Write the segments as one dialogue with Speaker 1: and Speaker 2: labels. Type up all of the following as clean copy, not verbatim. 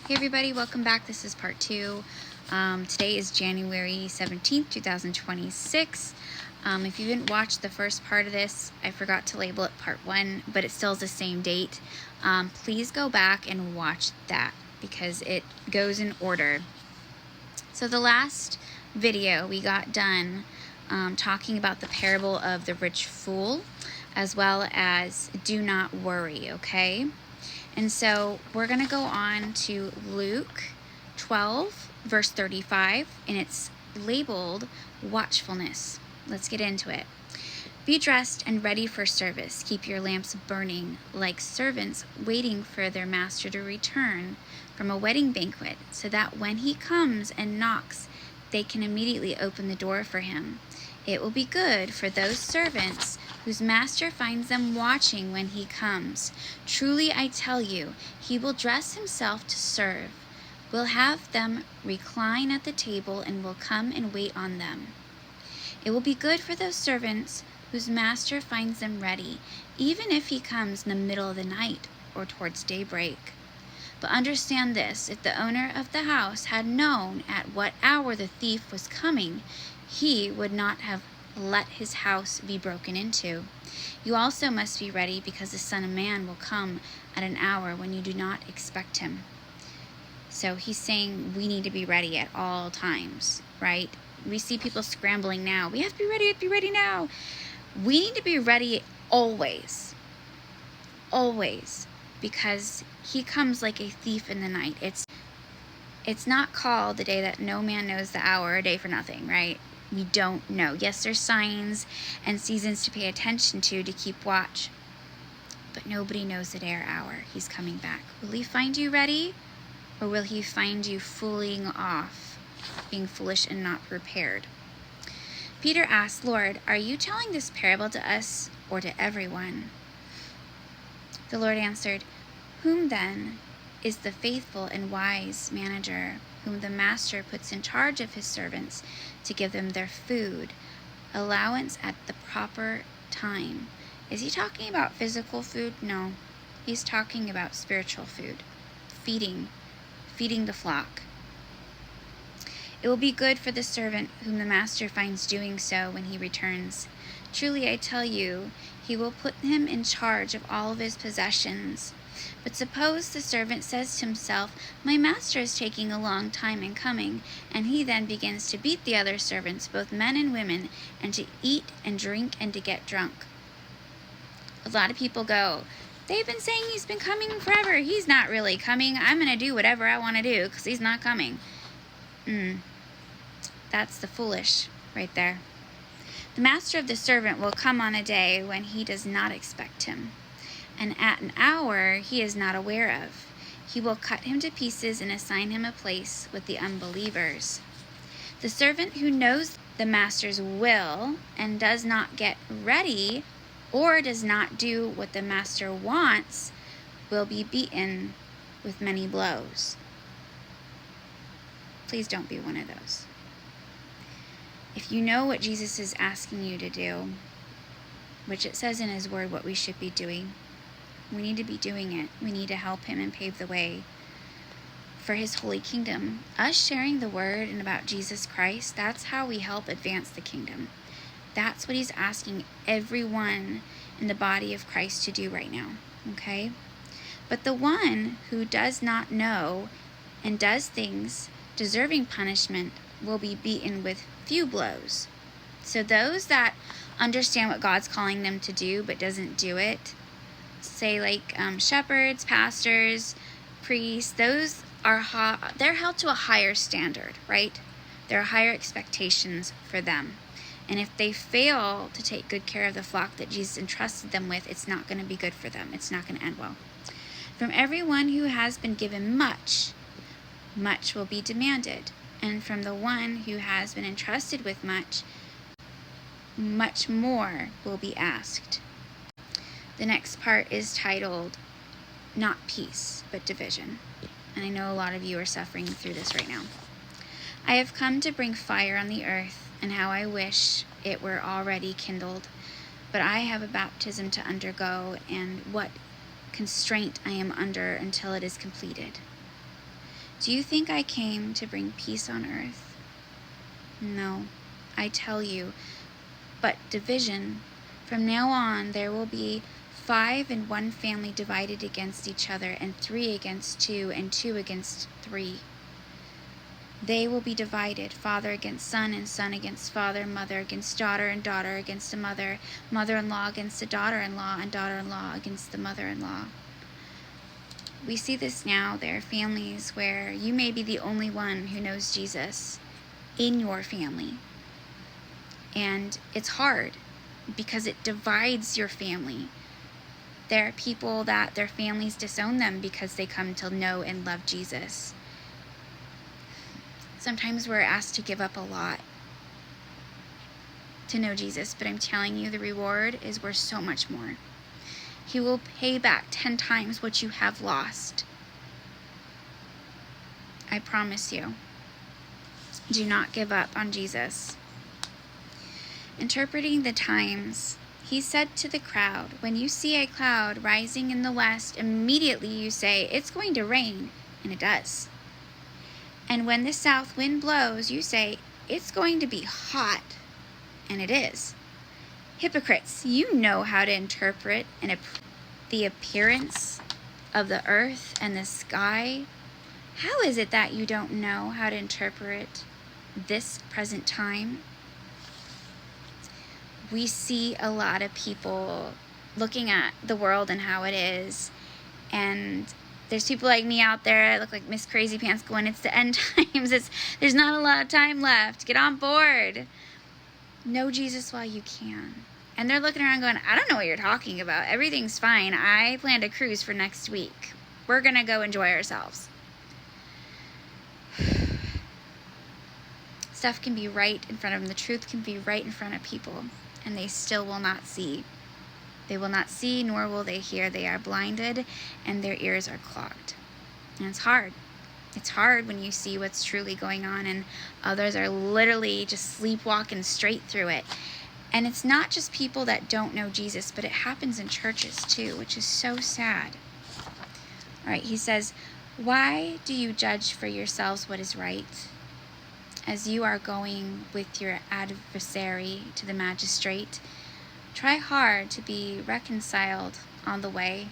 Speaker 1: Hey everybody, welcome back. This is part 2. Today is January 17th, 2026. If you didn't watch the first part of this, I forgot to label it part 1, but it still is the same date. Please go back and watch that because it goes in order. So the last video we got done talking about the parable of the rich fool as well as do not worry, okay? And so we're going to go on to Luke 12, verse 35, and it's labeled watchfulness. Let's get into it. Be dressed and ready for service. Keep your lamps burning like servants waiting for their master to return from a wedding banquet, so that when he comes and knocks, they can immediately open the door for him. It will be good for those servants whose master finds them watching when he comes. Truly I tell you, he will dress himself to serve, will have them recline at the table, and will come and wait on them. It will be good for those servants whose master finds them ready, even if he comes in the middle of the night or towards daybreak. But understand this, if the owner of the house had known at what hour the thief was coming, he would not have let his house be broken into. You also must be ready, because the Son of Man will come at an hour when you do not expect him. So he's saying we need to be ready at all times, right? We see people scrambling now. We have to be ready now. We need to be ready always, because he comes like a thief in the night. It's not called the day that no man knows the hour, a day for nothing, right? We don't know. Yes, there's signs and seasons to pay attention to keep watch, but nobody knows the day or hour he's coming back. Will he find you ready, or will he find you fooling off, being foolish and not prepared? Peter asked, Lord, are you telling this parable to us or to everyone? The Lord answered, whom then is the faithful and wise manager, whom the master puts in charge of his servants to give them their food, allowance at the proper time? Is he talking about physical food? No, he's talking about spiritual food, feeding the flock. It will be good for the servant whom the master finds doing so when he returns. Truly I tell you, he will put him in charge of all of his possessions. But suppose the servant says to himself, my master is taking a long time in coming, and he then begins to beat the other servants, both men and women, and to eat and drink and to get drunk. A lot of people go, they've been saying he's been coming forever. He's not really coming. I'm going to do whatever I want to do because he's not coming. That's the foolish right there. The master of the servant will come on a day when he does not expect him, and at an hour he is not aware of. He will cut him to pieces and assign him a place with the unbelievers. The servant who knows the master's will and does not get ready, or does not do what the master wants, will be beaten with many blows. Please don't be one of those. If you know what Jesus is asking you to do, which it says in his word what we should be doing, we need to be doing it. We need to help him and pave the way for his holy kingdom. Us sharing the word and about Jesus Christ, that's how we help advance the kingdom. That's what he's asking everyone in the body of Christ to do right now, okay? But the one who does not know and does things deserving punishment will be beaten with few blows. So those that understand what God's calling them to do but doesn't do it, say like shepherds, pastors, priests, those are they're held to a higher standard, right? There are higher expectations for them. And if they fail to take good care of the flock that Jesus entrusted them with, it's not going to be good for them. It's not going to end well. From everyone who has been given much, much will be demanded. And from the one who has been entrusted with much, much more will be asked. The next part is titled, Not Peace, but Division. And I know a lot of you are suffering through this right now. I have come to bring fire on the earth, and how I wish it were already kindled. But I have a baptism to undergo, and what constraint I am under until it is completed. Do you think I came to bring peace on earth? No, I tell you, but division. From now on, there will be 5 in one family divided against each other, and 3 against 2, and 2 against 3. They will be divided, father against son, and son against father, mother against daughter, and daughter against a mother, mother-in-law against a daughter-in-law, and daughter-in-law against the mother-in-law. We see this now. There are families where you may be the only one who knows Jesus in your family. And it's hard because it divides your family. There are people that their families disown them because they come to know and love Jesus. Sometimes we're asked to give up a lot to know Jesus, but I'm telling you, the reward is worth so much more. He will pay back 10 times what you have lost. I promise you. Do not give up on Jesus. Interpreting the times, he said to the crowd, when you see a cloud rising in the west, immediately you say, it's going to rain, and it does. And when the south wind blows, you say, it's going to be hot, and it is. Hypocrites, you know how to interpret the appearance of the earth and the sky. How is it that you don't know how to interpret this present time? We see a lot of people looking at the world and how it is, and there's people like me out there that look like Miss Crazy Pants going, it's the end times. There's not a lot of time left. Get on board. Know Jesus while you can. And they're looking around going, I don't know what you're talking about. Everything's fine. I planned a cruise for next week. We're going to go enjoy ourselves. Stuff can be right in front of them. The truth can be right in front of people, and they still will not see. They will not see, nor will they hear. They are blinded, and their ears are clogged. And it's hard. It's hard when you see what's truly going on, and others are literally just sleepwalking straight through it. And it's not just people that don't know Jesus, but it happens in churches too, which is so sad. All right, he says, why do you judge for yourselves what is right? As you are going with your adversary to the magistrate, try hard to be reconciled on the way,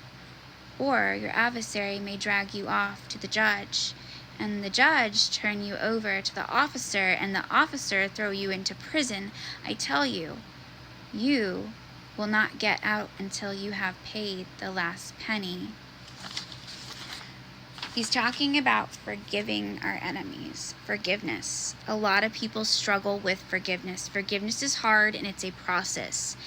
Speaker 1: or your adversary may drag you off to the judge, and the judge turn you over to the officer, and the officer throw you into prison. I tell you, you will not get out until you have paid the last penny. He's talking about forgiving our enemies, forgiveness. A lot of people struggle with forgiveness. Forgiveness is hard, and it's a process.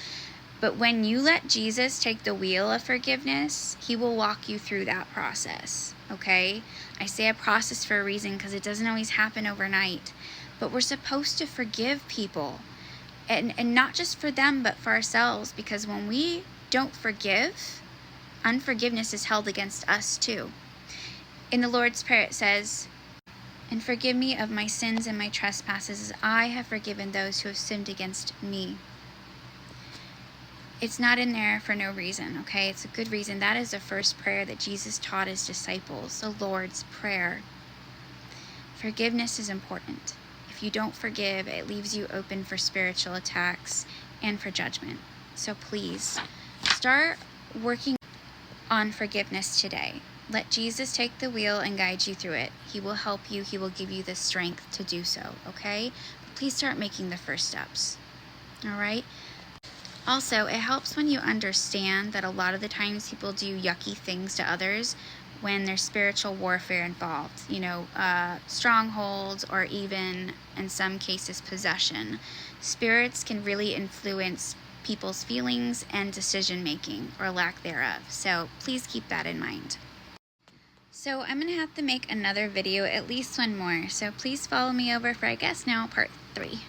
Speaker 1: But when you let Jesus take the wheel of forgiveness, he will walk you through that process, okay? I say a process for a reason because it doesn't always happen overnight. But we're supposed to forgive people. And not just for them, but for ourselves. Because when we don't forgive, unforgiveness is held against us too. In the Lord's Prayer it says, and forgive me of my sins and my trespasses, as I have forgiven those who have sinned against me. It's not in there for no reason, okay? It's a good reason. That is the first prayer that Jesus taught his disciples, the Lord's Prayer. Forgiveness is important. If you don't forgive, it leaves you open for spiritual attacks and for judgment. So please, start working on forgiveness today. Let Jesus take the wheel and guide you through it. He will help you. He will give you the strength to do so, okay? Please start making the first steps, all right? Also, it helps when you understand that a lot of the times people do yucky things to others when there's spiritual warfare involved. You know, strongholds, or even, in some cases, possession. Spirits can really influence people's feelings and decision-making, or lack thereof. So please keep that in mind. So I'm going to have to make another video, at least one more. So please follow me over for, I guess now, part 3.